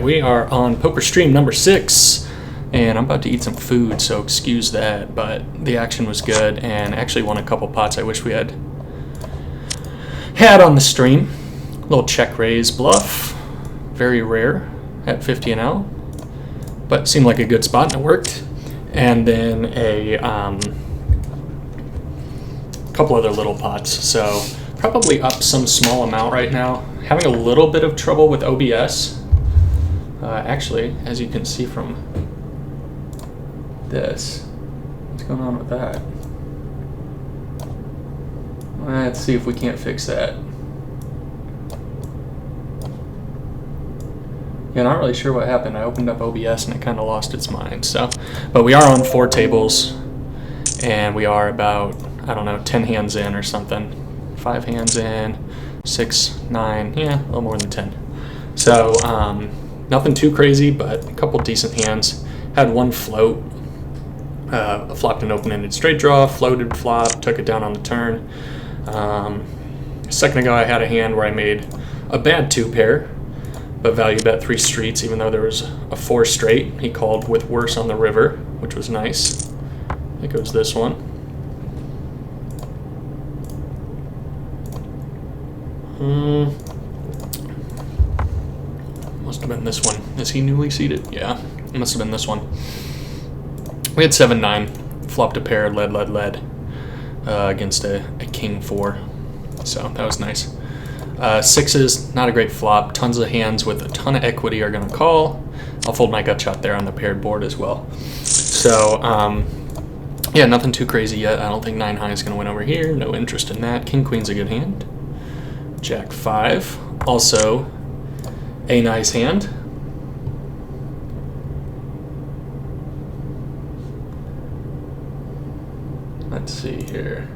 we are on poker stream number 6, and I'm about to eat some food, so excuse that, but the action was good, and actually won a couple pots I wish we had on the stream. Little check raise bluff, very rare at 50 and L, but seemed like a good spot and it worked. And then a couple other little pots, so probably up some small amount right now. Having a little bit of trouble with OBS. Actually, as you can see from this, what's going on with that? Let's see if we can't fix that. Yeah, not really sure what happened. I opened up OBS and it kind of lost its mind. So, but we are on 4 tables, and we are about, I don't know, 10 hands in or something. 5 hands in, 6, 9, yeah, a little more than 10. So, nothing too crazy, but a couple decent hands. Had one float, flopped an open-ended straight draw, floated flop, took it down on the turn. A second ago I had a hand where I made a bad 2-pair, but value bet 3 streets even though there was a 4 straight. He called with worse on the river, which was nice. I think it was this one. Must have been this one. Is he newly seated? Yeah, it must have been this one. We had 7-9, flopped a pair, led against a king 4. So that was nice. 6s, not a great flop. Tons of hands with a ton of equity are going to call. I'll fold my gut shot there on the paired board as well. So, yeah, nothing too crazy yet. I don't think 9 high is going to win over here. No interest in that. King queen's a good hand. Jack 5, also a nice hand. Let's see here.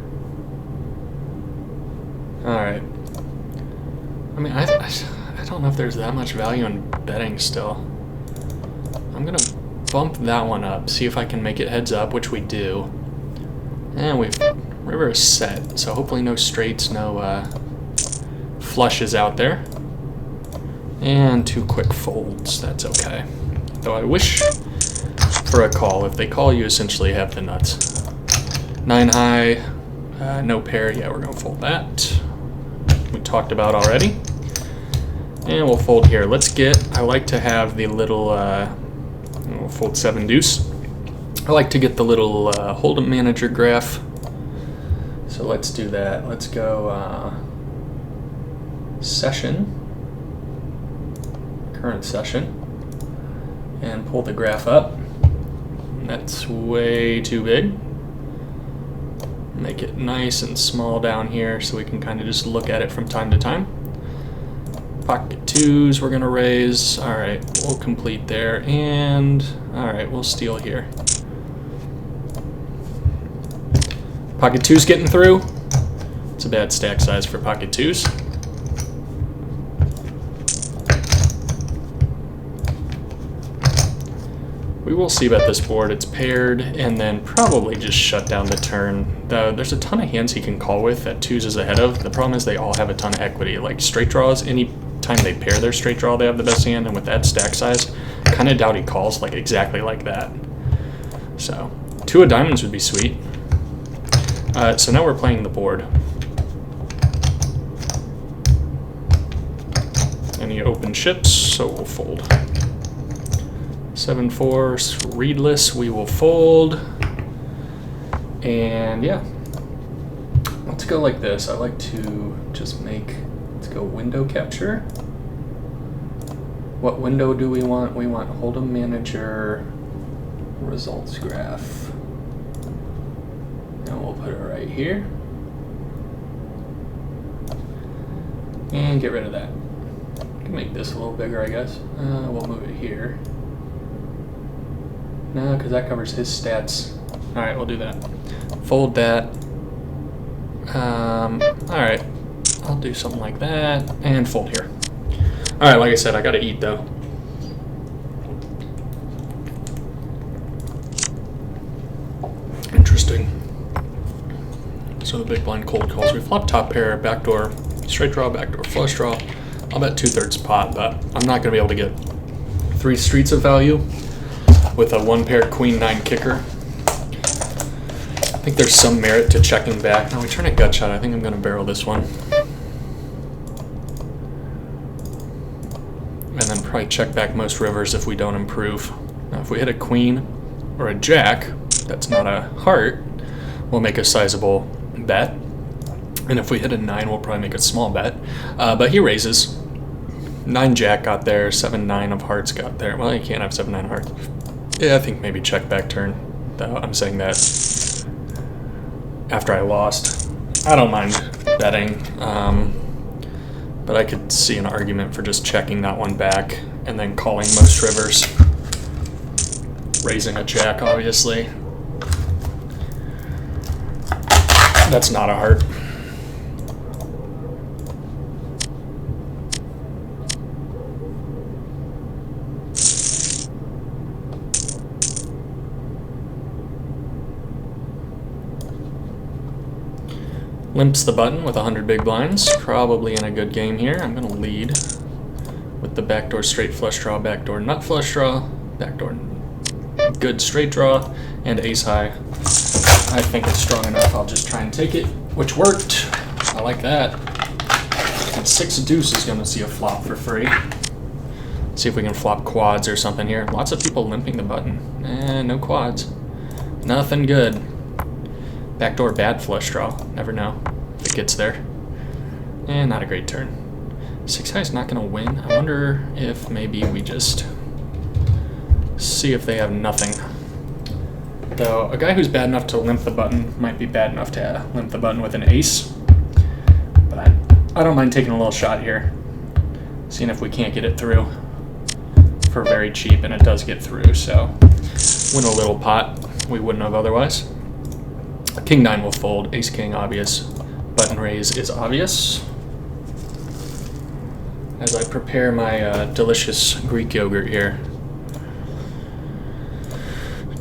All right. I mean, I don't know if there's that much value in betting still. I'm gonna bump that one up, see if I can make it heads up, which we do. And river is set, so hopefully no straights, no flushes out there. And 2 quick folds, that's okay. Though I wish for a call. If they call, you essentially have the nuts. 9 high, no pair, yeah, we're gonna fold that. We talked about already. And we'll fold here. I like to have the little, we'll fold 7 deuce. I like to get the little hold'em manager graph. So let's do that. Let's go session, current session, and pull the graph up. That's way too big. Make it nice and small down here so we can kind of just look at it from time to time. Pocket 2s we're gonna raise. All right, we'll complete there, and all right, we'll steal here. Pocket 2s getting through. It's a bad stack size for pocket 2s. We will see about this board. It's paired, and then probably just shut down the turn. There's a ton of hands he can call with that 2s is ahead of. The problem is they all have a ton of equity. Like straight draws, any time they pair their straight draw, they have the best hand, and with that stack size, kind of doubt he calls like exactly like that. So 2 of diamonds would be sweet. So now we're playing the board. Any open chips, so we'll fold. 7-4, readless, we will fold. And yeah, let's go like this. I like to just let's go window capture. What window do we want? We want hold'em manager results graph. And we'll put it right here. And get rid of that. Can make this a little bigger, I guess. We'll move it here. No, because that covers his stats. All right, we'll do that. Fold that. All right, I'll do something like that and fold here. All right, like I said, I gotta eat though. Interesting. So the big blind cold calls. We flop top pair, backdoor straight draw, backdoor flush draw. I'll bet 2/3 pot, but I'm not gonna be able to get 3 streets of value with a 1-pair queen-9 kicker. I think there's some merit to checking back. Now we turn a gut shot. I think I'm going to barrel this one. And then probably check back most rivers if we don't improve. Now if we hit a queen or a jack, that's not a heart, we'll make a sizable bet. And if we hit a 9, we'll probably make a small bet. But he raises. 9 jack got there, 7-9 of hearts got there. Well, you can't have 7-9 hearts. Yeah, I think maybe check back turn. Though I'm saying that after I lost. I don't mind betting, but I could see an argument for just checking that one back and then calling most rivers. Raising a jack, obviously. That's not a heart. Limps the button with 100 big blinds. Probably in a good game here. I'm going to lead with the backdoor straight flush draw, backdoor nut flush draw, backdoor good straight draw, and ace high. I think it's strong enough. I'll just try and take it, which worked. I like that. And 6 deuce is going to see a flop for free. See if we can flop quads or something here. Lots of people limping the button. No quads. Nothing good. Backdoor bad flush draw. Never know if it gets there. And not a great turn. 6 high is not going to win. I wonder if maybe we just see if they have nothing. Though a guy who's bad enough to limp the button might be bad enough to limp the button with an ace. But I don't mind taking a little shot here. Seeing if we can't get it through for very cheap, and it does get through, so win a little pot we wouldn't have otherwise. King 9 will fold, ace king obvious, button raise is obvious. As I prepare my delicious Greek yogurt here.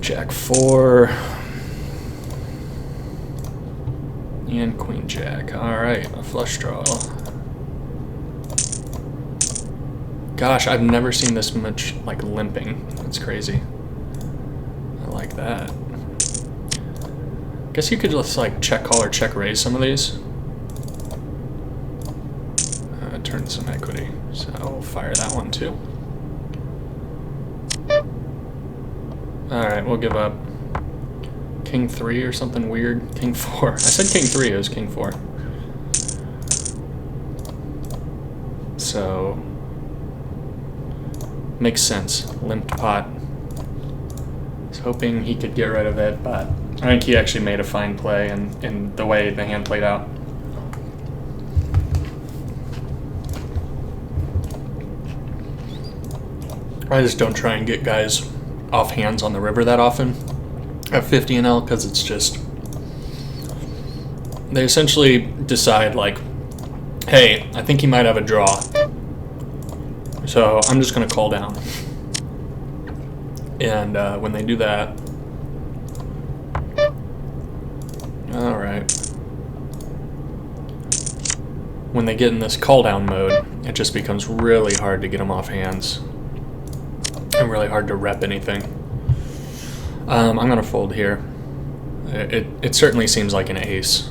Jack 4 and queen jack. Alright, a flush draw. Gosh, I've never seen this much like limping. That's crazy. I like that. Guess you could just like check call or check raise some of these. Turn some equity. So I'll fire that one too. Alright, we'll give up king 3 or something weird. King 4. I said king 3, it was king 4. So makes sense. Limped pot. I was hoping he could get rid of it, but I think he actually made a fine play in the way the hand played out. I just don't try and get guys off hands on the river that often at 50 and L, because it's just, they essentially decide like, hey, I think he might have a draw, so I'm just going to call down. And when they do that, alright, when they get in this call down mode, it just becomes really hard to get them off hands and really hard to rep anything. I'm going to fold here. It certainly seems like an ace.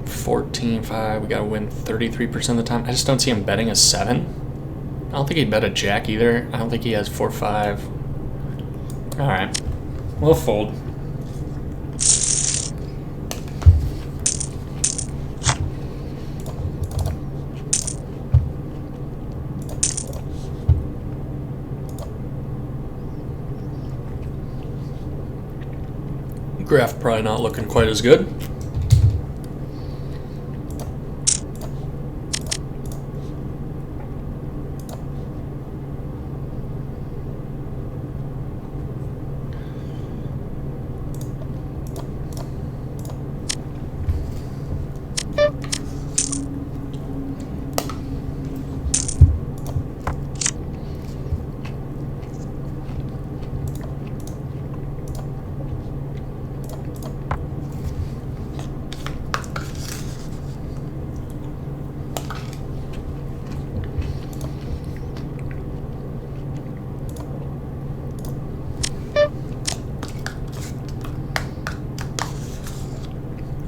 14-5, we got to win 33% of the time. I just don't see him betting a 7. I don't think he'd bet a jack either. I don't think he has 4-5. Alright, we'll fold. Graph probably not looking quite as good.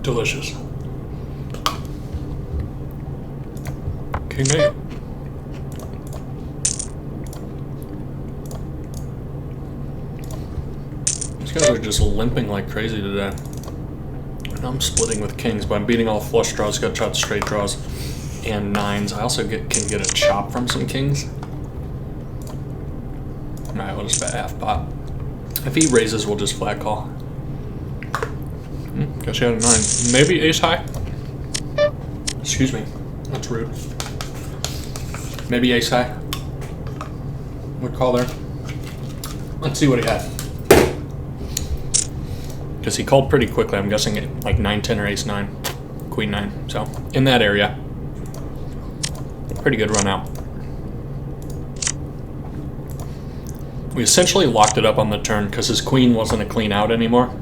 Delicious. King 8. These guys are just limping like crazy today. And I'm splitting with kings, but I'm beating all flush draws, gut shots, straight draws, and nines. I also can get a chop from some kings. Alright, we'll just bet half pot. If he raises, we'll just flat call. Guess you had a 9. Maybe ace high? Excuse me. That's rude. Maybe ace high. Would call there. Let's see what he had. Because he called pretty quickly. I'm guessing it like 9-10 or ace 9. Queen 9. So, in that area. Pretty good run out. We essentially locked it up on the turn because his queen wasn't a clean out anymore.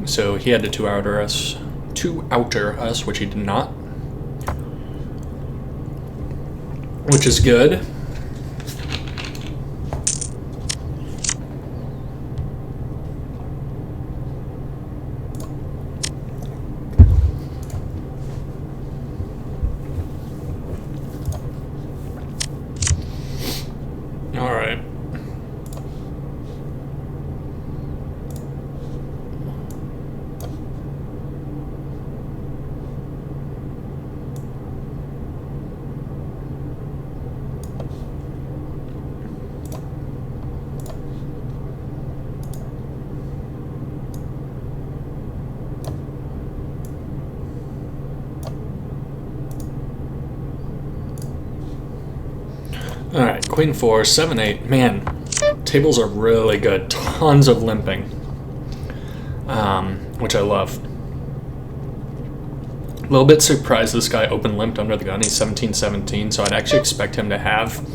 So he had to two-outer us, which he did not. Which is good. All right. Alright, queen 4, 7, 8. Man, tables are really good. Tons of limping. Which I love. A little bit surprised this guy open limped under the gun. He's 17-17, so I'd actually expect him to have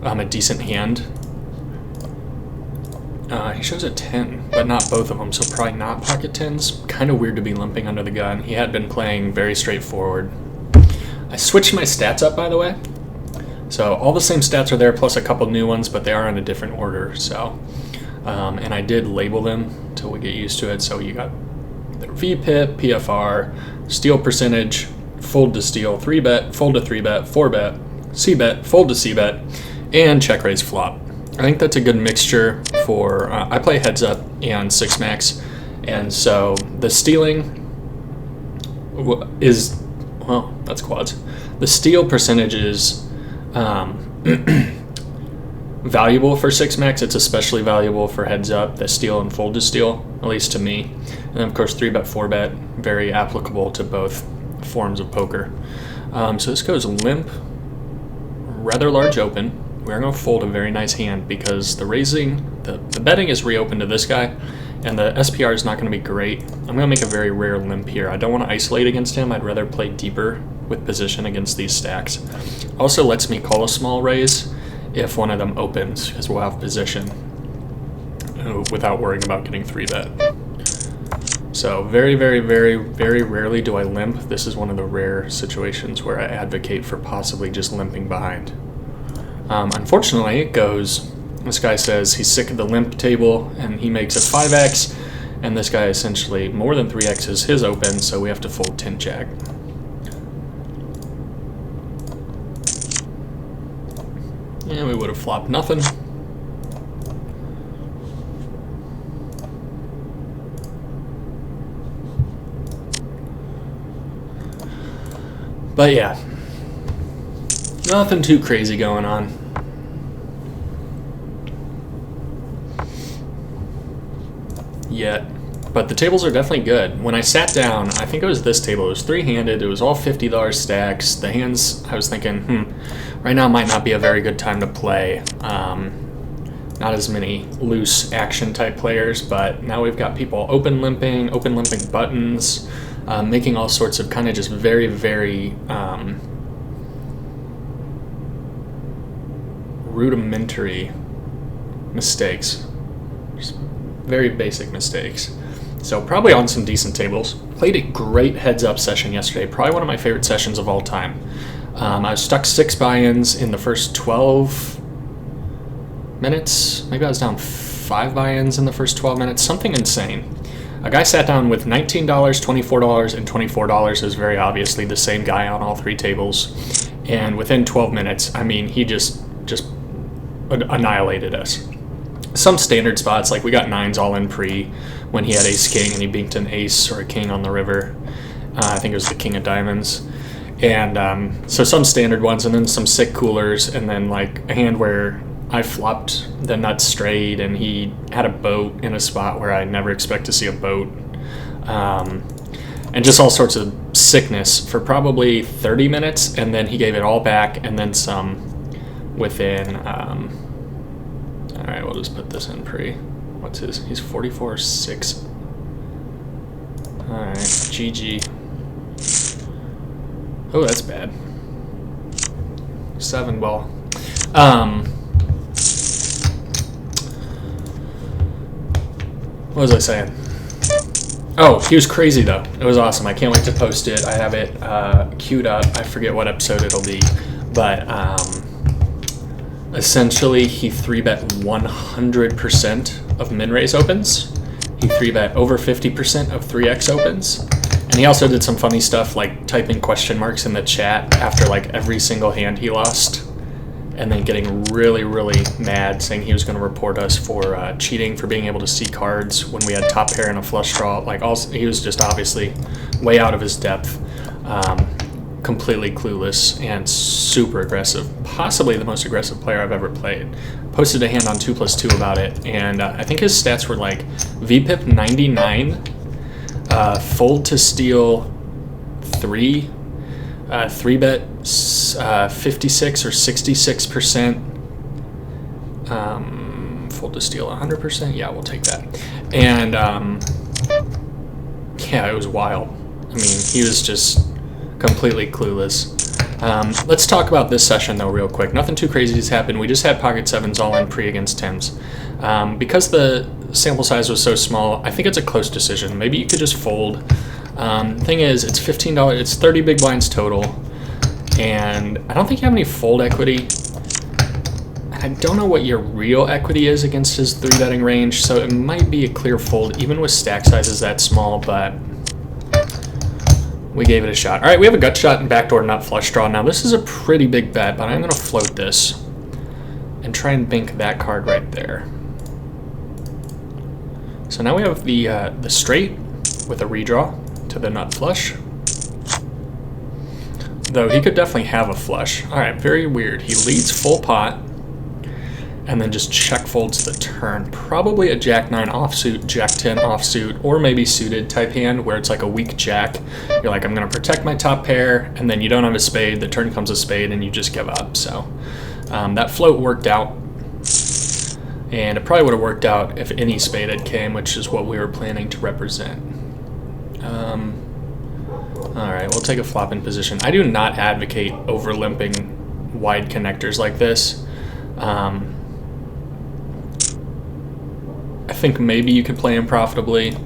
a decent hand. He shows a 10, but not both of them, so probably not pocket 10s. Kind of weird to be limping under the gun. He had been playing very straightforward. I switched my stats up, by the way. So all the same stats are there, plus a couple new ones, but they are in a different order. So, and I did label them until we get used to it. So you got their VPIP, PFR, steal percentage, fold to steal, 3-bet, fold to 3-bet, 4-bet, C-bet, fold to C-bet, and check raise flop. I think that's a good mixture for. I play heads up and 6-max, and so the stealing is, well, that's quads. The steal percentage is valuable for 6-max. It's especially valuable for heads up, the steal and fold to steal, at least to me. And then of course 3-bet, 4-bet, very applicable to both forms of poker. So this goes limp, rather large open. We're going to fold a very nice hand because the raising, the betting is reopened to this guy, and the SPR is not going to be great. I'm going to make a very rare limp here. I don't want to isolate against him. I'd rather play deeper with position against these stacks. Also lets me call a small raise if one of them opens, because we'll have position without worrying about getting 3-bet. So very, very, very, very rarely do I limp. This is one of the rare situations where I advocate for possibly just limping behind. Unfortunately, it goes, this guy says he's sick of the limp table, and he makes a 5x, and this guy essentially more than 3x's his open, so we have to fold 10-jack. And we would have flopped nothing. But yeah, nothing too crazy going on. Yet. But the tables are definitely good. When I sat down, I think it was this table. It was three-handed. It was all $50 stacks. The hands, I was thinking, right now might not be a very good time to play. Not as many loose action-type players, but now we've got people open limping buttons, making all sorts of kind of just very, very rudimentary mistakes. Just very basic mistakes. So probably on some decent tables. Played a great heads-up session yesterday. Probably one of my favorite sessions of all time. I was stuck 6 buy-ins in the first 12 minutes. Maybe I was down 5 buy-ins in the first 12 minutes. Something insane. A guy sat down with $19, $24, and $24. It was very obviously the same guy on all three tables. And within 12 minutes, I mean, he just annihilated us. Some standard spots, like we got 9s all in pre when he had ace king and he binked an ace or a king on the river. I think it was the king of diamonds. And so some standard ones, and then some sick coolers, and then like a hand where I flopped the nuts straight and he had a boat in a spot where I never expect to see a boat. And just all sorts of sickness for probably 30 minutes, and then he gave it all back and then some within... all right, we'll just put this in pre. What's his? He's 44-6. All right, GG. Oh, that's bad. 7 ball. What was I saying? Oh, he was crazy though. It was awesome. I can't wait to post it. I have it queued up. I forget what episode it'll be, but essentially he 3-bet 100% of min-raise opens. He 3-bet over 50% of 3x opens. And he also did some funny stuff like typing question marks in the chat after like every single hand he lost, and then getting really, really mad, saying he was going to report us for cheating, for being able to see cards when we had top pair and a flush draw. Like, also, he was just obviously way out of his depth, completely clueless, and super aggressive. Possibly the most aggressive player I've ever played. Posted a hand on 2+2 about it, and I think his stats were like VPIP 99, fold to steal 3, 3-bet 56 or 66%, fold to steal 100%. Yeah, we'll take that. And yeah, it was wild. I mean, he was just completely clueless. Let's talk about this session though real quick. Nothing too crazy has happened. We just had pocket 7s all in pre against 10s. Because the sample size was so small, I think it's a close decision. Maybe you could just fold. Thing is, it's $15, it's 30 big blinds total, and I don't think you have any fold equity. I don't know what your real equity is against his 3-betting range, so it might be a clear fold even with stack sizes that small, but we gave it a shot. All right, we have a gut shot and backdoor nut flush draw. Now this is a pretty big bet, but I'm gonna float this and try and bink that card right there. So now we have the straight with a redraw to the nut flush. Though he could definitely have a flush. All right, very weird. He leads full pot and then just check folds the turn. Probably a Jack 9 offsuit, Jack 10 offsuit, or maybe suited type hand where it's like a weak Jack. You're like, I'm gonna protect my top pair, and then you don't have a spade, the turn comes a spade, and you just give up. So that float worked out. And it probably would have worked out if any spade had came, which is what we were planning to represent. All right, we'll take a flop in position. I do not advocate over limping wide connectors like this. I think maybe you could play them profitably.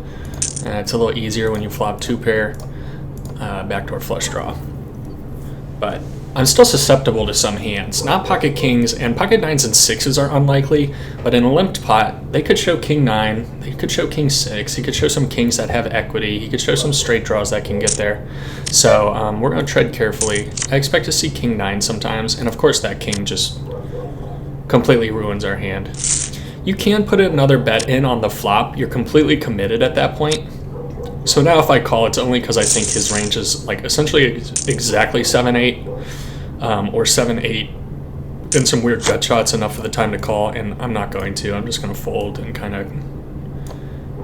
It's a little easier when you flop 2-pair, backdoor flush draw. But I'm still susceptible to some hands. Not pocket kings, and pocket 9s and 6s are unlikely, but in a limped pot, they could show king 9, they could show king 6, he could show some kings that have equity, he could show some straight draws that can get there. So we're going to tread carefully. I expect to see king 9 sometimes, and of course that king just completely ruins our hand. You can put another bet in on the flop. You're completely committed at that point. So now if I call, it's only because I think his range is like essentially exactly 7-8 or 7-8 and some weird gut shots enough for the time to call, and I'm not going to. I'm just going to fold and kind of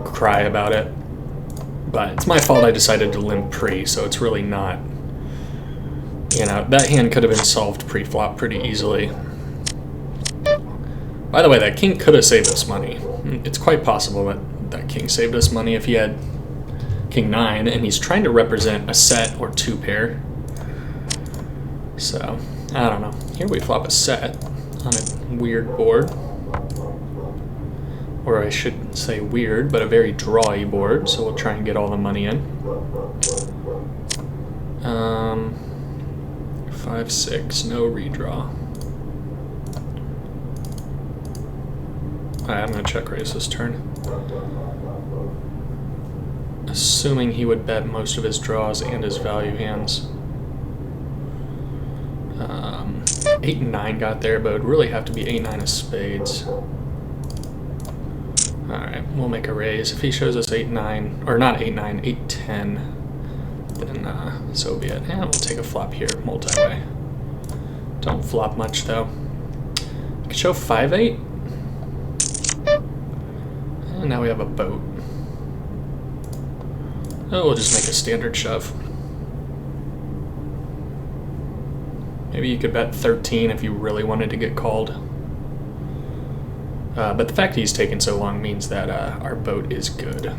cry about it. But it's my fault I decided to limp pre, so it's really not, you know, that hand could have been solved pre-flop pretty easily. By the way, that king could have saved us money. It's quite possible that that king saved us money if he had king 9, and he's trying to represent a set or 2-pair. So, I don't know. Here we flop a set on a weird board. Or I should say weird, but a very drawy board, so we'll try and get all the money in. 5-6, no redraw. Alright, I'm going to check raise this turn. assuming he would bet most of his draws and his value hands. 8 and 9 got there, but it would really have to be 8, 9 of spades. Alright, we'll make a raise. If he shows us 8, 9, or not 8, 9, 8, 10, then so be it. And we'll take a flop here, multi-way. Don't flop much though. You can show 5, 8. And now we have a boat. Oh, we'll just make a standard shove. Maybe you could bet 13 if you really wanted to get called. But the fact he's taken so long means that our boat is good.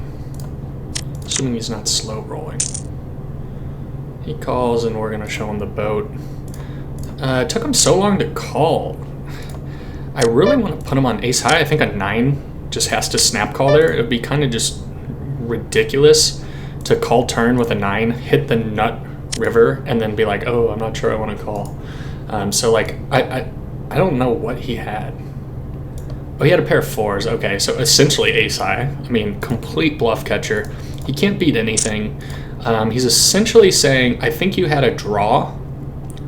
Assuming he's not slow rolling. He calls and we're gonna show him the boat. It took him so long to call. I really want to put him on ace high. I think a 9 just has to snap call there. It would be kind of just ridiculous to call turn with a 9, hit the nut river, and then be like, oh, I'm not sure I want to call. So like, I don't know what he had. Oh, he had a pair of 4s. Okay, so essentially ace high. I mean, complete bluff catcher. He can't beat anything. He's essentially saying, I think you had a draw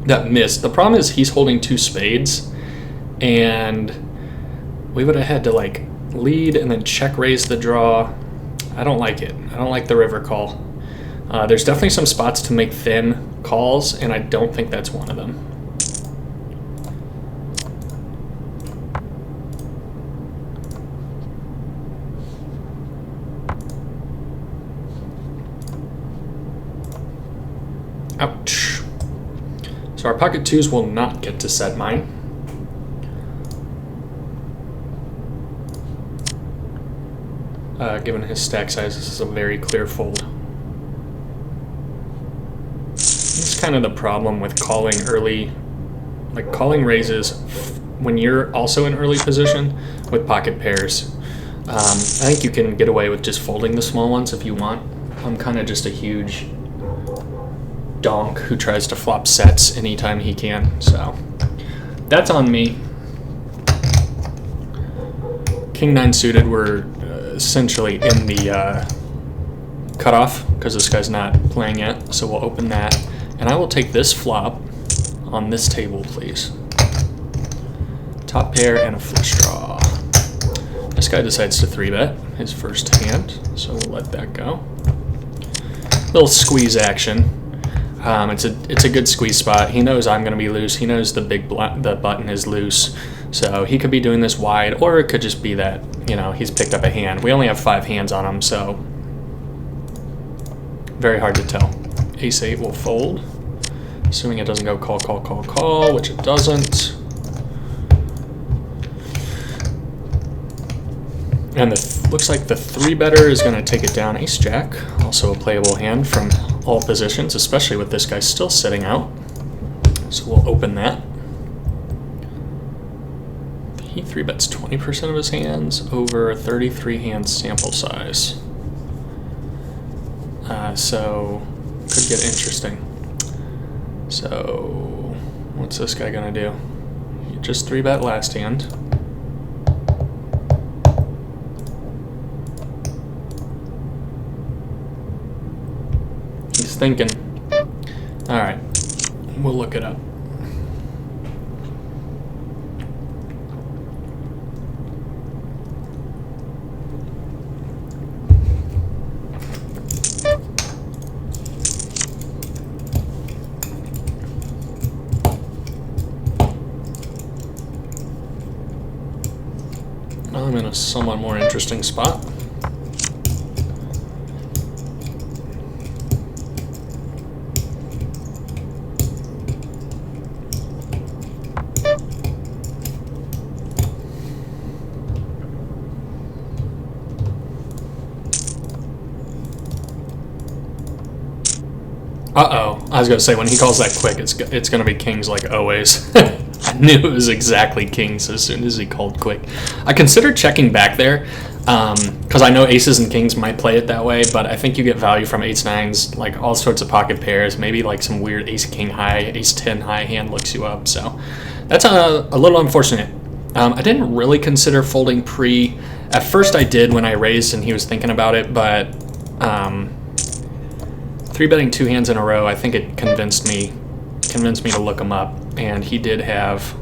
that missed. The problem is he's holding 2 spades, and we would have had to like lead and then check raise the draw. I don't like it. I don't like the river call. There's definitely some spots to make thin calls, and I don't think that's one of them. Ouch. So our pocket 2s will not get to set mine. Given his stack size, this is a very clear fold. It's kind of the problem with calling early, like calling raises when you're also in early position with pocket pairs. I think you can get away with just folding the small ones if you want. I'm kind of just a huge donk who tries to flop sets anytime he can, so that's on me. King 9 suited, we're essentially in the cutoff because this guy's not playing yet, so we'll open that. And I will take this flop on this table, please. Top pair and a flush draw. This guy decides to 3-bet his first hand, so we'll let that go. Little squeeze action. It's a good squeeze spot. He knows I'm going to be loose. He knows the button is loose, so he could be doing this wide, or it could just be that, you know, he's picked up a hand. We only have 5 hands on him, so very hard to tell. Ace 8 will fold, assuming it doesn't go call, call, call, call, which it doesn't. And looks like the 3-better is going to take it down. Ace Jack, also a playable hand from all positions, especially with this guy still sitting out. So we'll open that. He 3-bets 20% of his hands over a 33 hand sample size. So could get interesting. So what's this guy gonna do? He just 3-bet last hand. He's thinking. All right, we'll look it up. I'm in a somewhat more interesting spot. Uh-oh. I was going to say, when he calls that quick, it's going to be kings like always. I knew it was exactly kings as soon as he called quick. I considered checking back there, because I know aces and kings might play it that way, but I think you get value from 8s, 9s, like all sorts of pocket pairs, maybe like some weird ace-king high, ace-10 high hand looks you up, so that's a little unfortunate. I didn't really consider folding pre. At first I did when I raised and he was thinking about it, but 3-betting 2 hands in a row, I think it convinced me to look him up, and he did have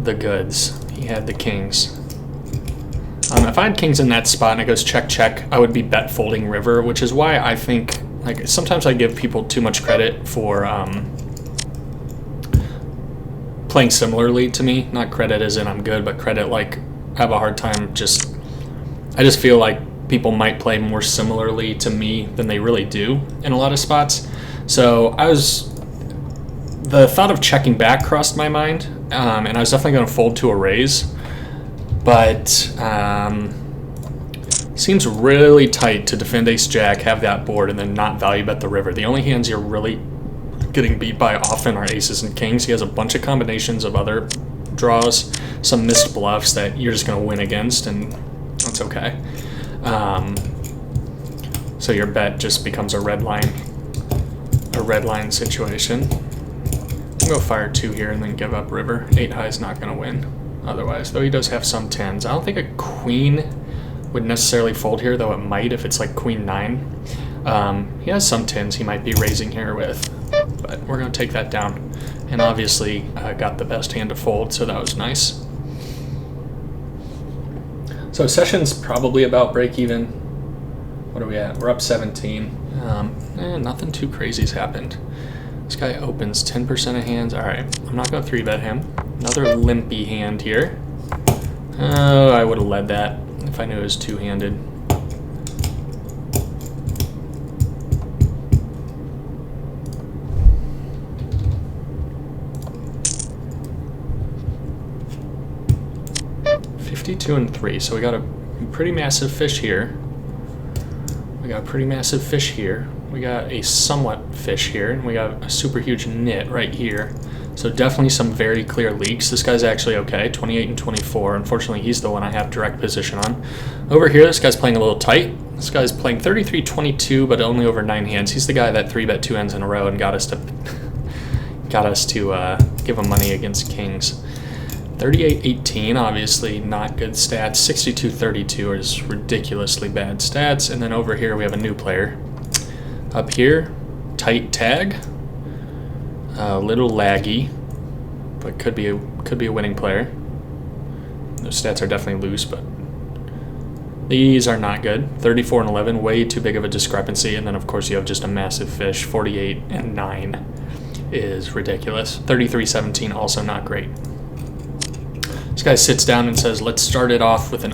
the goods. He had the kings. If I had kings in that spot and it goes check check, I would be bet folding river, which is why I think, like, sometimes I give people too much credit for playing similarly to me. Not credit as in I'm good, but credit like I have a hard time I just feel like people might play more similarly to me than they really do in a lot of spots. So the thought of checking back crossed my mind, and I was definitely going to fold to a raise, but seems really tight to defend ace-jack, have that board, and then not value bet the river. The only hands you're really getting beat by often are aces and kings. He has a bunch of combinations of other draws, some missed bluffs that you're just going to win against, and that's okay. So your bet just becomes a red line situation. I'm going to fire 2 here and then give up river. 8 high is not going to win otherwise, though he does have some 10s. I don't think a queen would necessarily fold here, though it might if it's like queen 9. He has some 10s he might be raising here with, but we're going to take that down. And obviously got the best hand to fold, so that was nice. So session's probably about break even. What are we at? We're up 17. Nothing too crazy's happened. This guy opens 10% of hands. All right, I'm not going to 3-bet him. Another limpy hand here. Oh, I would have led that if I knew it was two-handed. $52 and 3, so we got a pretty massive fish here. We got a pretty massive fish here. We got a somewhat fish here, and we got a super huge nit right here. So definitely some very clear leaks. This guy's actually okay, 28 and 24. Unfortunately, he's the one I have direct position on. Over here, this guy's playing a little tight. This guy's playing 33-22, but only over 9 hands. He's the guy that 3-bet 2 hands in a row and got us to give him money against kings. 38-18, obviously not good stats. 62-32 is ridiculously bad stats. And then over here we have a new player. Up here, tight tag. A little laggy, but could be a winning player. Those stats are definitely loose, but these are not good. 34 and 11, way too big of a discrepancy. And then of course you have just a massive fish. 48 and 9 is ridiculous. 33-17, also not great. This guy sits down and says, let's start it off with an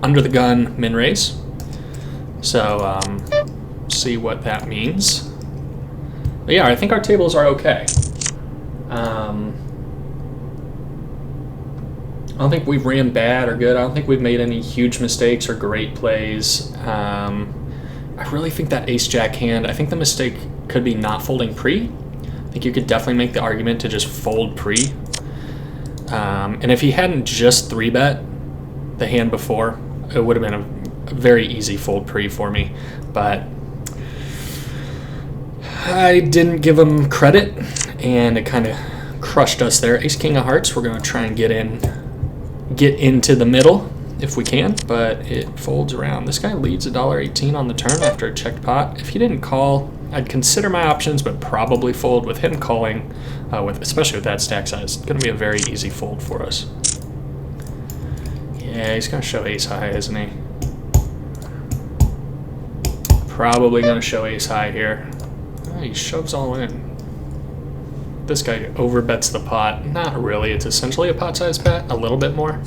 under the gun min raise. So see what that means. But yeah, I think our tables are okay. I don't think we've ran bad or good. I don't think we've made any huge mistakes or great plays. I really think that ace-jack hand, I think the mistake could be not folding pre. I think you could definitely make the argument to just fold pre. And if he hadn't just 3-bet the hand before, it would have been a very easy fold pre for me. But I didn't give him credit, and it kind of crushed us there. Ace King of Hearts, we're going to try and get into the middle if we can, but it folds around. This guy leads $1.18 on the turn after a checked pot. If he didn't call, I'd consider my options, but probably fold. With him calling, especially with that stack size, it's going to be a very easy fold for us. Yeah, he's going to show ace high, isn't he? Probably going to show ace high here. Oh, he shoves all in. This guy overbets the pot. Not really. It's essentially a pot-sized bet, a little bit more.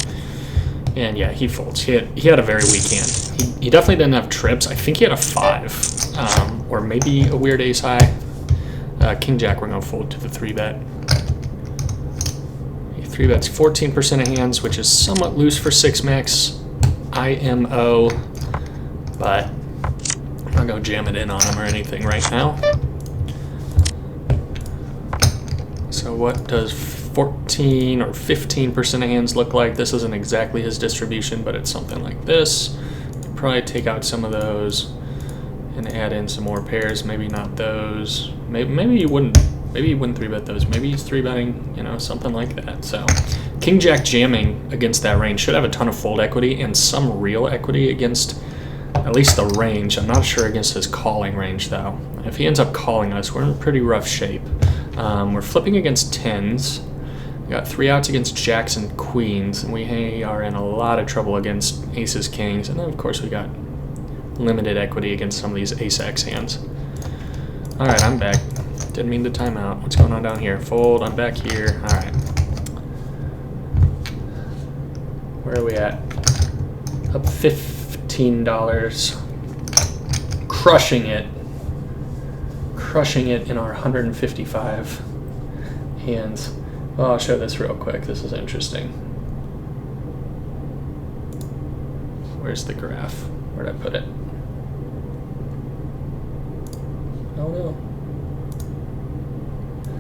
And yeah, he folds. He had a very weak hand. He definitely didn't have trips. I think he had a 5, or maybe a weird ace high. King Jack, we're going to fold to the 3-bet. He 3-bets 14% of hands, which is somewhat loose for 6-max IMO, but I'm not going to jam it in on him or anything right now. So what does 14 or 15% of hands look like? This isn't exactly his distribution, but it's something like this. You'd probably take out some of those and add in some more pairs. Maybe not those. Maybe you wouldn't. Maybe you wouldn't 3-bet those. Maybe he's 3-betting, something like that. So King Jack jamming against that range should have a ton of fold equity and some real equity against At least the range. I'm not sure against his calling range, though. If he ends up calling us, we're in pretty rough shape. We're flipping against tens. We got 3 outs against jacks and queens, and we are in a lot of trouble against aces, kings, and then, of course, we got limited equity against some of these ace-x hands. All right, I'm back. Didn't mean to time out. What's going on down here? Fold. I'm back here. All right. Where are we at? Up $15. Crushing it. Crushing it in our 155 hands. Well, I'll show this real quick. This is interesting. Where's the graph? Where'd I put it? Oh no.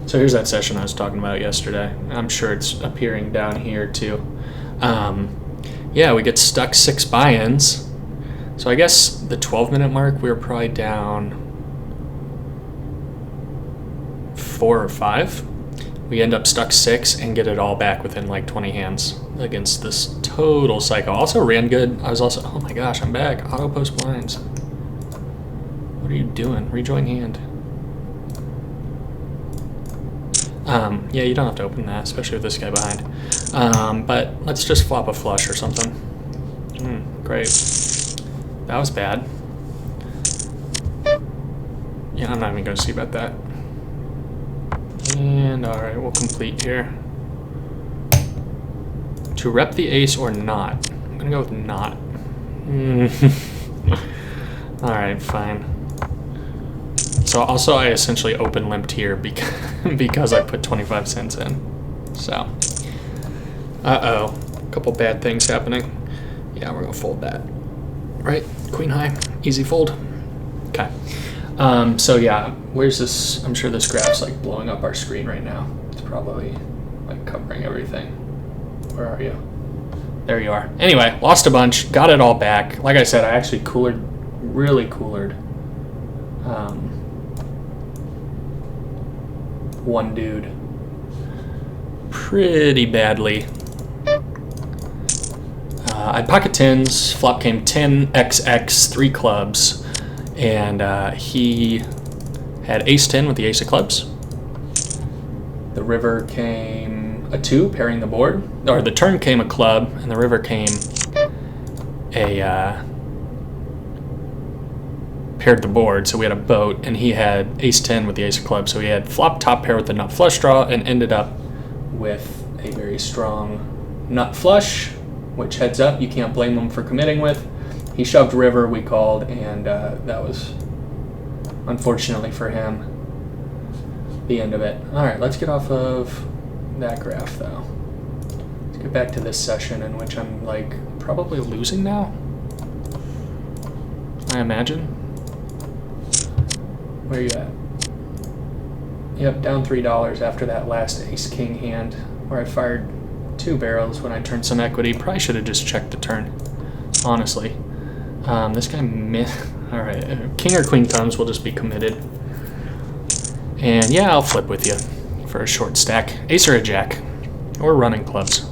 So here's that session I was talking about yesterday. I'm sure it's appearing down here too. Yeah, we get stuck 6 buy-ins. So I guess the 12-minute mark, we were probably down 4 or 5. We end up stuck 6 and get it all back within like 20 hands against this total psycho. Also ran good. I was also, oh my gosh, I'm back. Auto post blinds. What are you doing? Rejoin hand. Yeah, you don't have to open that, especially with this guy behind. But let's just flop a flush or something. Great. That was bad. Yeah, I'm not even going to see about that. And alright, we'll complete here. To rep the ace or not? I'm going to go with not. Alright, fine. So also I essentially open limped here because I put 25 cents in. So, uh-oh. A couple bad things happening. Yeah, we're going to fold that. Right? Queen high. Easy fold. Okay. So yeah, where's this? I'm sure this graph's like blowing up our screen right now. It's probably like covering everything. Where are you? There you are. Anyway, lost a bunch. Got it all back. Like I said, I actually really coolered one dude pretty badly. I pocket tens, flop came 10xx, 3 clubs, and he had ace-10 with the ace of clubs. The river came a 2, pairing the board, or the turn came a club, and the river came a paired the board, so we had a boat, and he had ace-10 with the ace of clubs, so he had flop top pair with the nut flush draw, and ended up with a very strong nut flush, which heads up, you can't blame him for committing with. He shoved river, we called, and that was, unfortunately for him, the end of it. All right, let's get off of that graph, though. Let's get back to this session in which I'm, like, probably losing now, I imagine. Where are you at? Yep, down $3 after that last ace-king hand, where I fired 2 barrels when I turned some equity. Probably should have just checked the turn, honestly. This guy all right, king or queen comes, we'll just be committed. And yeah, I'll flip with you for a short stack. Ace or a jack, or running clubs.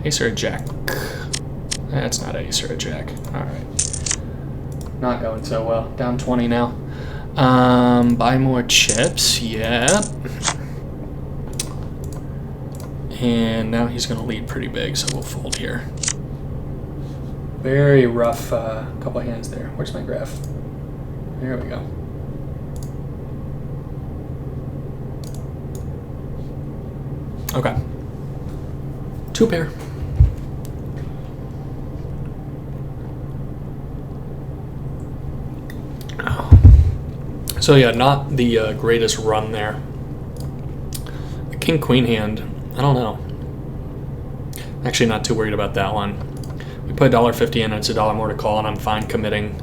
Ace or a jack. That's not ace or a jack. All right, not going so well. Down 20 now. Buy more chips. Yeah. And now he's going to lead pretty big, so we'll fold here. Very rough couple hands there. Where's my graph? There we go. Okay. 2 pair. So yeah, not the greatest run there. The king-queen hand, I don't know. Actually not too worried about that one. We put $1.50 in, it's $1 more to call, and I'm fine committing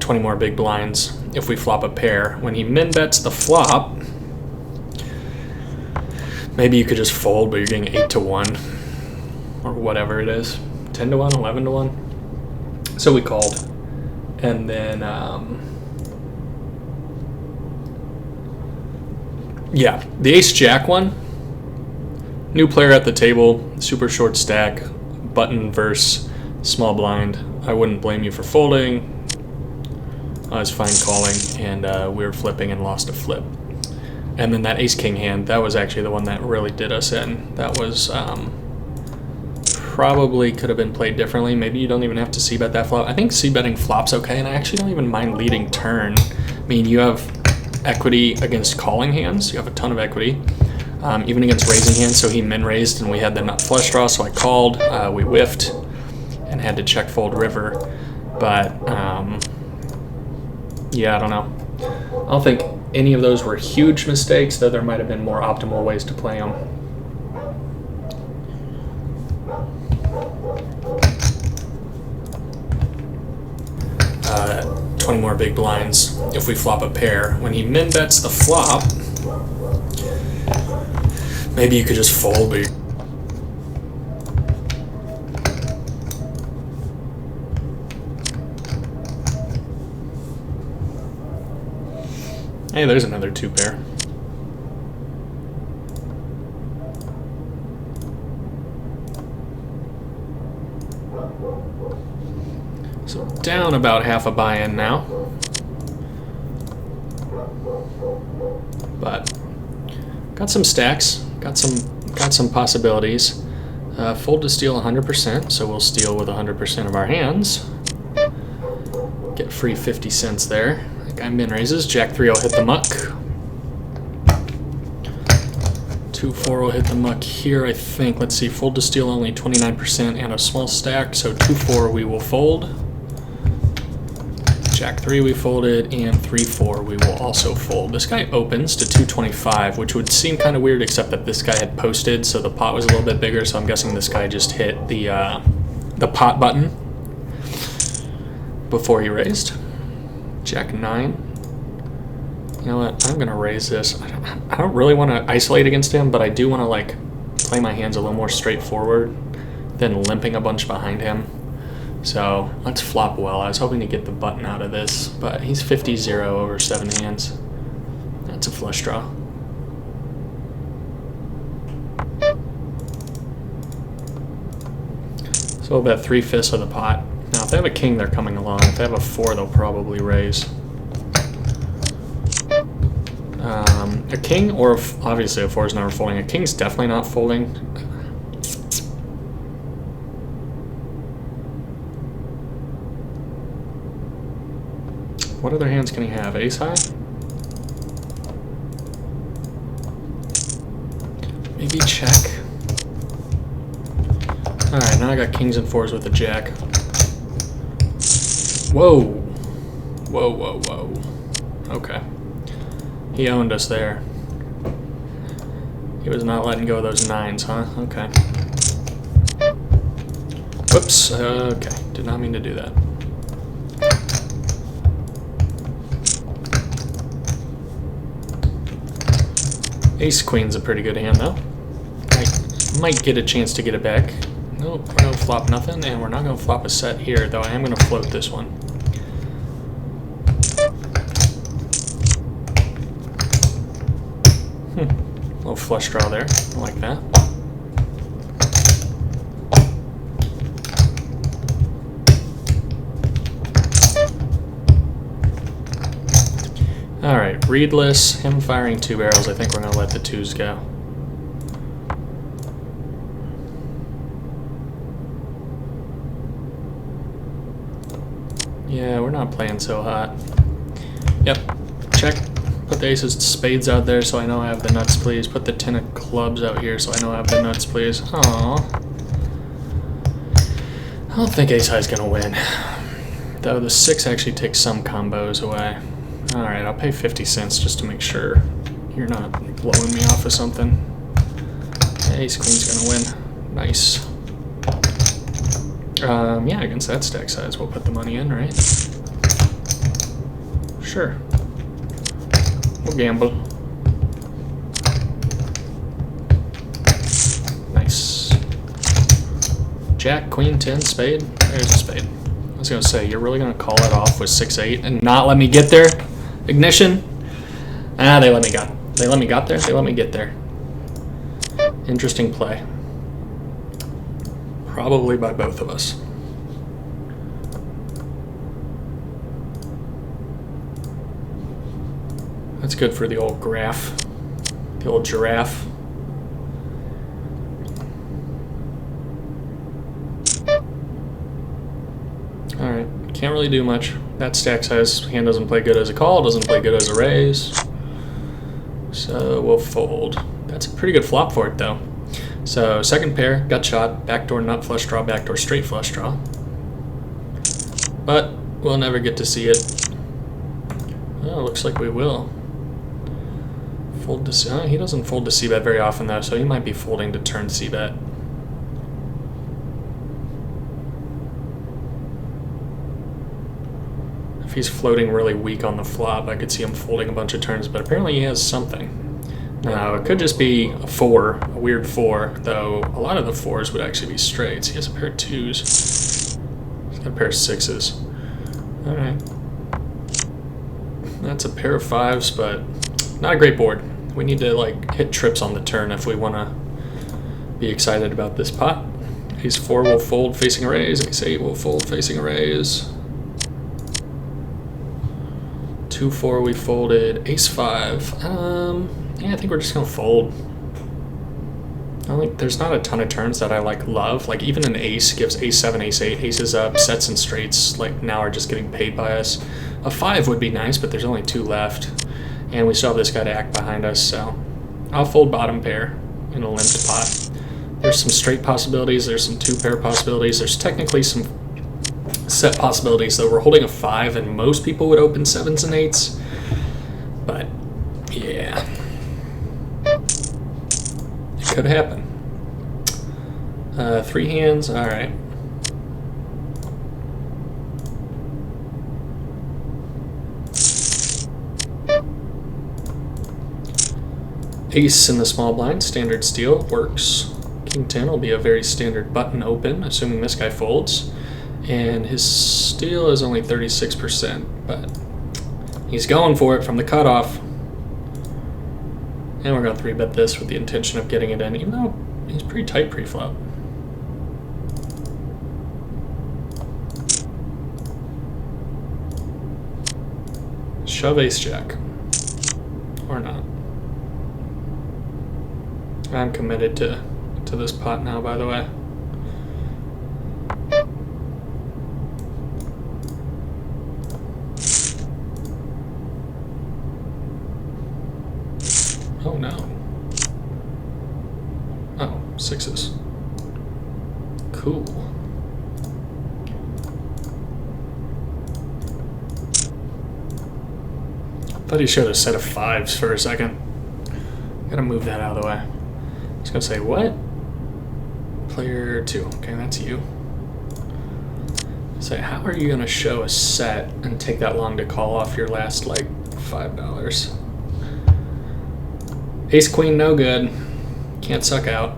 20 more big blinds if we flop a pair. When he min bets the flop, maybe you could just fold, but you're getting 8-1 or whatever it is, 10-1, 11-1. So we called, and then yeah, the ace-jack one. New player at the table, super short stack, button versus small blind. I wouldn't blame you for folding. I was fine calling, and we were flipping and lost a flip. And then that ace-king hand, that was actually the one that really did us in. That was probably could have been played differently. Maybe you don't even have to c-bet that flop. I think c-betting flop's okay, and I actually don't even mind leading turn. I mean, you have equity against calling hands. You have a ton of equity. Even against raising hands, so he min-raised, and we had the nut flush draw, so I called. We whiffed and had to check fold river. But, yeah, I don't know. I don't think any of those were huge mistakes, though there might have been more optimal ways to play them. 20 more big blinds if we flop a pair. When he min bets the flop, maybe you could just fold, but hey, there's another 2 pair. So down about half a buy-in now. But got some stacks, got some possibilities. Fold to steal 100%, so we'll steal with 100% of our hands. Get free 50 cents there. That guy min raises. Jack 3 will hit the muck. 2-4 will hit the muck here, I think. Let's see, fold to steal only 29% and a small stack, so 2-4 we will fold. Jack 3 we folded, and 3-4 we will also fold. This guy opens to 225, which would seem kind of weird, except that this guy had posted, so the pot was a little bit bigger, so I'm guessing this guy just hit the pot button before he raised. Jack 9. You know what, I'm gonna raise this. I don't really want to isolate against him, but I do want to like play my hands a little more straightforward than limping a bunch behind him. So let's flop well. I was hoping to get the button out of this, but he's 50-0 over 7 hands. That's a flush draw. So we'll bet 3/5 of the pot. Now if they have a king, they're coming along. If they have a 4, they'll probably raise. A king, or obviously a 4 is never folding. A king's definitely not folding. What other hands can he have? Ace high? Maybe check. Alright, now I got kings and 4s with a jack. Whoa. Whoa, whoa, whoa. Okay. He owned us there. He was not letting go of those 9s, huh? Okay. Whoops. Okay. Did not mean to do that. Ace Queen's a pretty good hand, though. I might get a chance to get it back. Nope, we're going to flop nothing, and we're not going to flop a set here, though I am going to float this one. Little flush draw there. I like that. Alright, readless, him firing 2 barrels. I think we're going to let the 2s go. Yeah, we're not playing so hot. Yep, check. Put the aces spades out there so I know I have the nuts, please. Put the 10 of clubs out here so I know I have the nuts, please. Aww. I don't think ace high's gonna win. Though the 6 actually takes some combos away. Alright, I'll pay 50 cents just to make sure you're not blowing me off of something. Ace queen's gonna win. Nice. Yeah, against that stack size, we'll put the money in, right? Sure. We'll gamble. Nice. Jack, queen, 10, spade. There's a spade. I was gonna say, you're really gonna call it off with 6-8 and not let me get there? Ignition? Ah, they let me got there. They let me get there. Interesting play. Probably by both of us. That's good for the old graph. The old giraffe. Alright, can't really do much. That stack size hand doesn't play good as a call, doesn't play good as a raise. So we'll fold. That's a pretty good flop for it though. So second pair, gut shot, backdoor nut flush draw, backdoor straight flush draw. But we'll never get to see it. Oh, looks like we will. Fold to he doesn't fold to c-bet very often though, so he might be folding to turn c-bet. If he's floating really weak on the flop, I could see him folding a bunch of turns, but apparently he has something. Now, it could just be a 4, a weird 4, though a lot of the 4s would actually be straights. He has a pair of 2s. He's got a pair of 6s. Alright. That's a pair of 5s, but not a great board. We need to like hit trips on the turn if we want to be excited about this pot. Ace 4 will fold facing a raise. Ace 8 will fold facing a raise. 2-4 we folded. Ace 5. Yeah, I think we're just gonna fold. There's not a ton of turns that I love. Like even an ace gives ace 7, ace 8, aces up, sets and straights like now are just getting paid by us. A 5 would be nice, but there's only 2 left. And we still have this guy to act behind us, so I'll fold bottom pair in a limped pot. There's some straight possibilities, there's some 2-pair possibilities, there's technically some set possibilities, though we're holding a 5 and most people would open 7s and 8s. But yeah. It could happen. 3 hands, alright. Ace in the small blind, standard steal, works. King 10 will be a very standard button open, assuming this guy folds. And his steal is only 36%, but he's going for it from the cutoff. And we're going to 3-bet this with the intention of getting it in, even though he's pretty tight pre-flop. Shove ace-jack. Or not. I'm committed to this pot now, by the way. Oh no. Oh, 6s. Cool. Thought he showed a set of 5s for a second. Gotta move that out of the way. I was gonna say, what? Player 2. Okay, that's you. Say, how are you gonna show a set and take that long to call off your last, like, $5? Ace queen, no good. Can't suck out.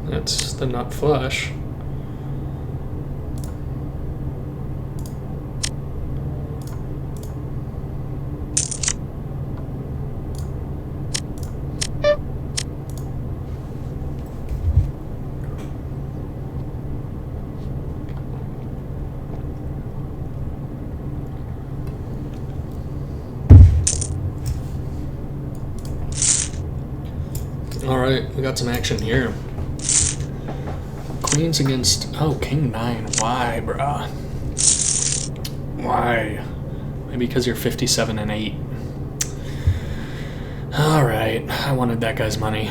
That's the nut flush. All right, we got some action here. Queens against, oh, king 9. Why, bruh? Why? Maybe because you're 57 and 8. All right, I wanted that guy's money.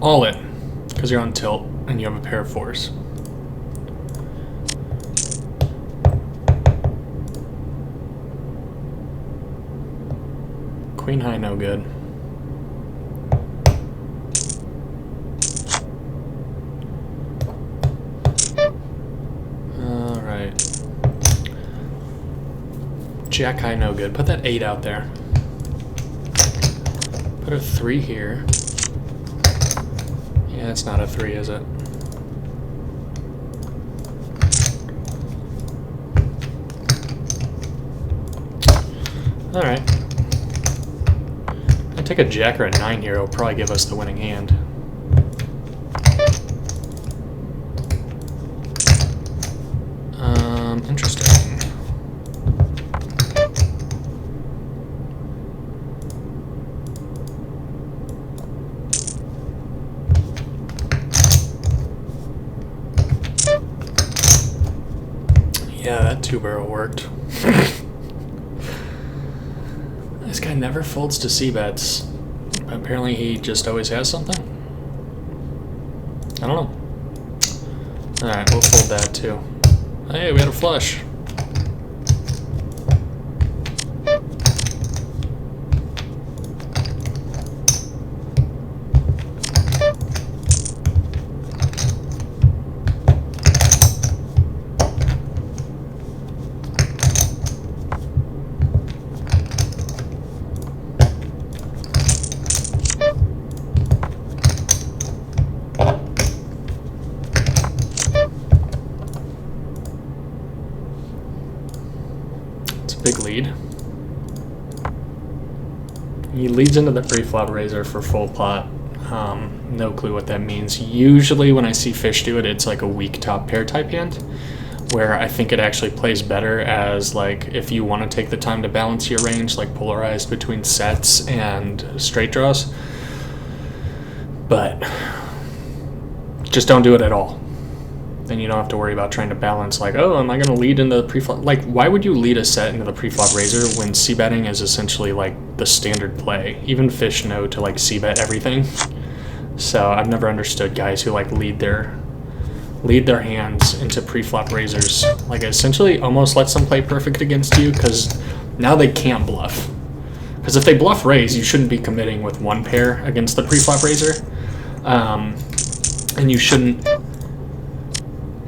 All in, because you're on tilt and you have a pair of 4s. Queen high, no good. Jack high, no good. Put that 8 out there. Put a 3 here. Yeah, it's not a 3, is it? Alright. I take a Jack or a 9 here, it'll probably give us the winning hand. Interesting. Yeah, that 2-barrel worked. This guy never folds to C-bets. Apparently he just always has something. I don't know. Alright, we'll fold that too. Hey, we had a flush. Big lead. He leads into the pre-flop raiser for full pot. No clue what that means. Usually when I see fish do it, it's like a weak top pair type hand, where I think it actually plays better as like if you want to take the time to balance your range, like polarized between sets and straight draws. But just don't do it at all. Then you don't have to worry about trying to balance like, oh, am I going to lead into the preflop? Like, why would you lead a set into the preflop raiser when c-betting is essentially like the standard play? Even fish know to like c-bet everything. So I've never understood guys who like lead their hands into preflop raisers. Like, it essentially almost lets them play perfect against you because now they can't bluff. Because if they bluff raise, you shouldn't be committing with one pair against the preflop raiser, and you shouldn't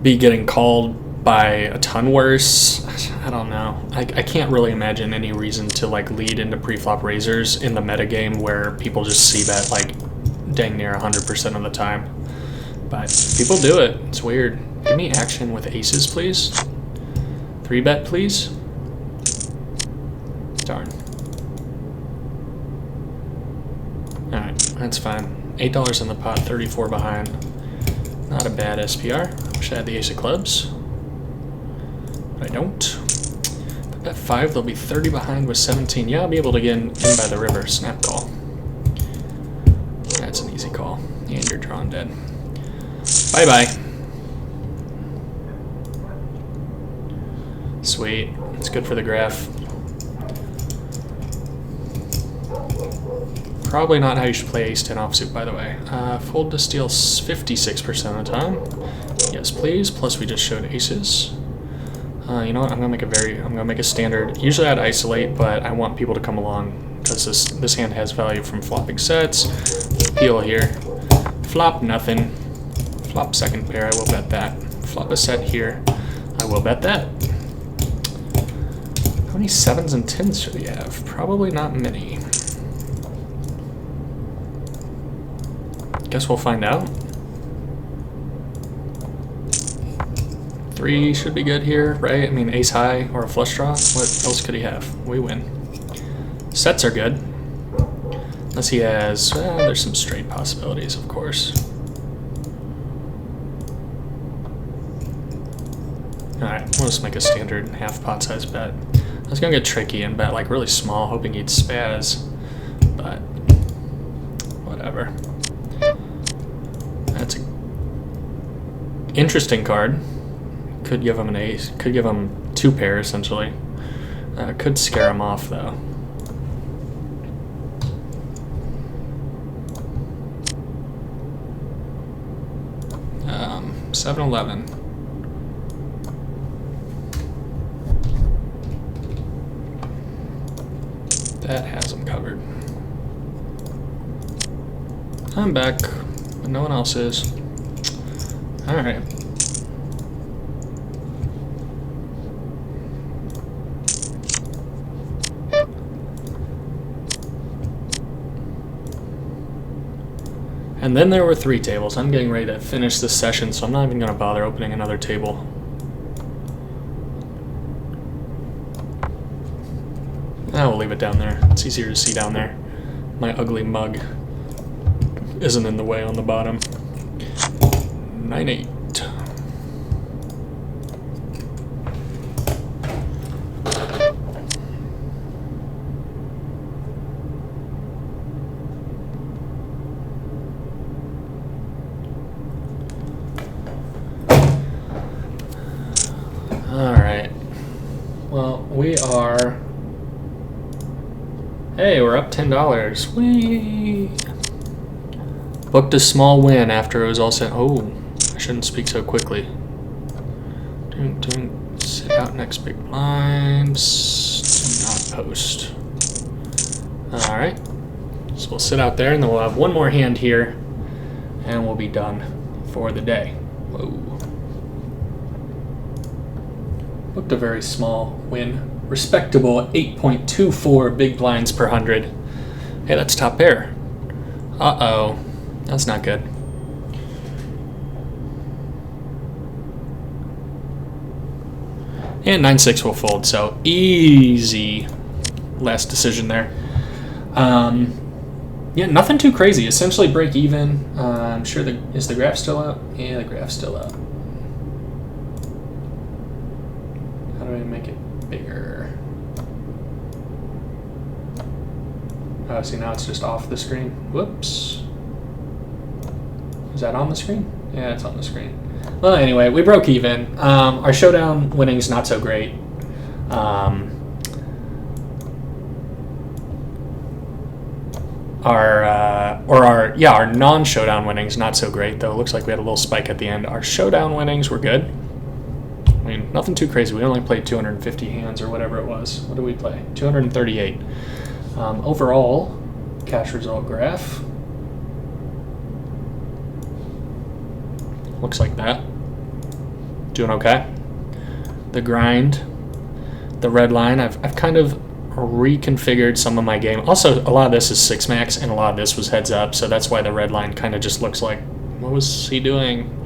be getting called by a ton worse. I don't know. I can't really imagine any reason to like lead into preflop raisers in the metagame where people just c-bet like dang near 100% of the time. But people do it. It's weird. Give me action with aces, please. 3-bet, please. Darn. Alright, that's fine. $8 in the pot, 34 behind. Not a bad SPR. Wish I had the ace of clubs. But I don't. Bet 5, they'll be 30 behind with 17. Yeah, I'll be able to get in by the river. Snap call. That's an easy call. And you're drawn dead. Bye-bye. Sweet. It's good for the graph. Probably not how you should play ace-10 offsuit, by the way. Fold to steal 56% of the time. Yes, please. Plus, we just showed aces. You know what? I'm gonna make a standard. Usually, I'd isolate, but I want people to come along because this hand has value from flopping sets. Peel here. Flop nothing. Flop second pair. I will bet that. Flop a set here. I will bet that. How many 7s and 10s should he have? Probably not many. Guess we'll find out. 3 should be good here, right? I mean, ace high or a flush draw. What else could he have? We win. Sets are good. Unless he has, there's some straight possibilities, of course. Alright, we'll just make a standard half pot size bet. I was gonna get tricky and bet like really small, hoping he'd spaz, but whatever. That's an interesting card. Could give him an ace. Could give him 2 pair, essentially. Could scare him off, though. Um, 7-11. That has him covered. I'm back, but no one else is. Alright. And then there were 3 tables. I'm getting ready to finish this session, so I'm not even going to bother opening another table. We'll leave it down there. It's easier to see down there. My ugly mug isn't in the way on the bottom. 9-8. Alright. Well, we are... Hey, we're up $10. Whee! Booked a small win after it was all set. Oh, I shouldn't speak so quickly. Sit out next big blinds. Do not post. Alright. So we'll sit out there and then we'll have one more hand here and we'll be done for the day. Whoa. Booked a very small win. Respectable 8.24 big blinds per 100. Hey, that's top pair. Uh-oh. That's not good. And 9-6 will fold, so easy last decision there. Yeah, nothing too crazy. Essentially break even. I'm sure is the graph still up? Yeah, the graph's still up. How do I make it bigger? Oh, see, now it's just off the screen. Whoops. Is that on the screen? Yeah, it's on the screen. Well, anyway, we broke even. Our showdown winning's not so great. Our non-showdown winnings not so great, though. It looks like we had a little spike at the end. Our showdown winnings were good. I mean, nothing too crazy. We only played 250 hands or whatever it was. What did we play? 238. Overall, cash result graph looks like that. Doing okay. The grind, the red line, I've kind of reconfigured some of my game. Also, a lot of this is 6 max and a lot of this was heads up, so that's why the red line kind of just looks like, what was he doing?